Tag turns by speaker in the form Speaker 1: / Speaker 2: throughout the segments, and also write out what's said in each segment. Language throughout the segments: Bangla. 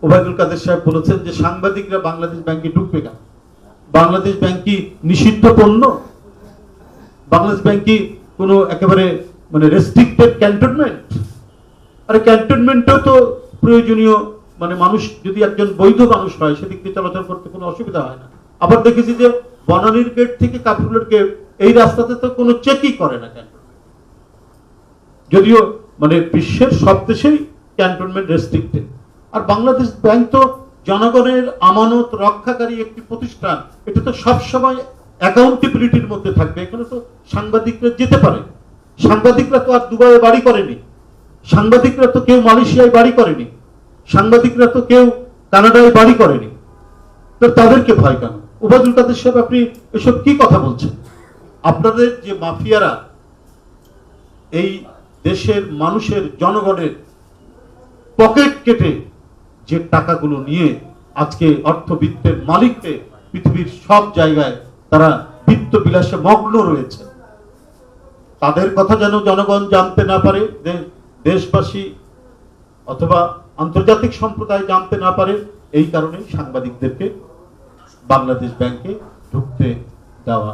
Speaker 1: ওবায়দুল কাদের সাহেব বলেছেন যে সাংবাদিকরা বাংলাদেশ ব্যাংকে ঢুকবে কেন? বাংলাদেশ ব্যাংক কি নিষিদ্ধ পণ্য? বাংলাদেশ ব্যাংক কি কোনো একেবারে মানে রেস্ট্রিক্টেড ক্যান্টনমেন্ট? আরে ক্যান্টনমেন্টেও তো প্রয়োজনীয় মানে মানুষ যদি একজন বৈধ মানুষ হয় সেদিক দিয়ে চলাচল করতে কোনো অসুবিধা হয় না। আবার দেখেছি যে বনানীর গেট থেকে কাফরুলের গেট এই রাস্তাতে তো কোনো চেকই করে না ক্যান্টনমেন্ট, যদিও মানে বিশ্বের সব দেশেই ক্যান্টনমেন্ট রেস্ট্রিক্টেড। আর বাংলাদেশ ব্যাংক তো জনগণের আমানত রক্ষাকারী একটি প্রতিষ্ঠান, এটা তো সবসময় অ্যাকাউন্টেবিলিটির মধ্যে থাকবে। এখানে তো সাংবাদিকরা যেতে পারে, সাংবাদিকরা তো আর দুবাইয়ে বাড়ি করেনি, সাংবাদিকরা তো কেউ মালয়েশিয়ায় বাড়ি করেনি, সাংবাদিকরা তো কেউ কানাডায় বাড়ি করেনি, তো তাদেরকে ভয় কেন? ওবায়দুল কাদের সাহেব, আপনি এসব কি কথা বলছেন? আপনাদের যে মাফিয়ারা এই দেশের মানুষের জনগণের পকেট কেটে যে টাকাগুলো নিয়ে আজকে অর্থবিত্তের মালিককে পৃথিবীর সব জায়গায় তারা বিত্ত বিলাসে মগ্ন রয়েছে, তাদের কথা যেন জনগণ জানতে না পারে, দেশবাসী অথবা আন্তর্জাতিক সম্প্রদায় জানতে না পারে, এই কারণেই সাংবাদিকদেরকে বাংলাদেশ ব্যাংকে ঢুকতে দেওয়া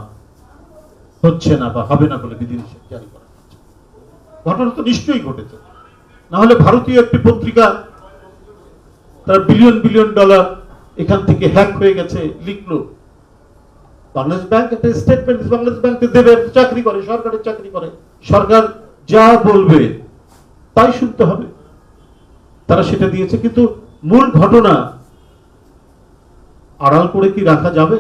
Speaker 1: হচ্ছে না বা হবে না বলে বিধিনিষেধ জারি করা হচ্ছে। ঘটনা তো নিশ্চয়ই ঘটেছে, না হলে ভারতীয় একটি পত্রিকা তার বিলিয়ন বিলিয়ন ডলার এখান থেকে হ্যাক হয়ে গেছে লিখলো, বাংলাদেশ ব্যাংক একটা স্টেটমেন্ট, বাংলাদেশ ব্যাংকে দেবে, চাকরি করে, সরকারের চাকরি করে, সরকার যা বলবে তাই শুনতে হবে, তারা সেটা দিয়েছে। কিন্তু মূল ঘটনা আড়াল করে কি রাখা যাবে?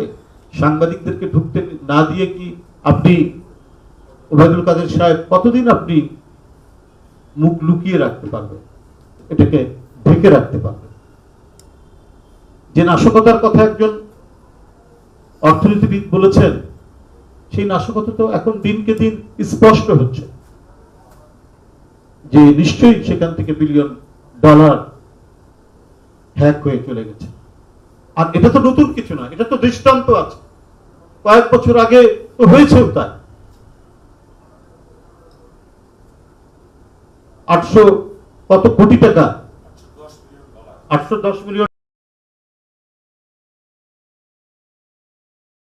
Speaker 1: সাংবাদিকদেরকে ঢুকতে না দিয়ে কি আপনি ওবায়দুল কাদের সাহেব কতদিন আপনি মুখ লুকিয়ে রাখতে পারবেন, এটাকে ঢেকে রাখতে পারবেন? যে নাশকতার কথা একজন অর্থনীতিবিদ বলেছেন, সেই নাশকতা তো এখন দিনকে দিন স্পষ্ট হচ্ছে যে নিশ্চয়ই সেখান থেকে বিলিয়ন ডলার হ্যাক হয়ে চলে গেছে। আর এটা তো নতুন কিছু না, এটা তো দৃষ্টান্ত আছে, কয়েক বছর আগে তো হয়েছেও তাই। 800 কত কোটি টাকা, 810 মিলিয়ন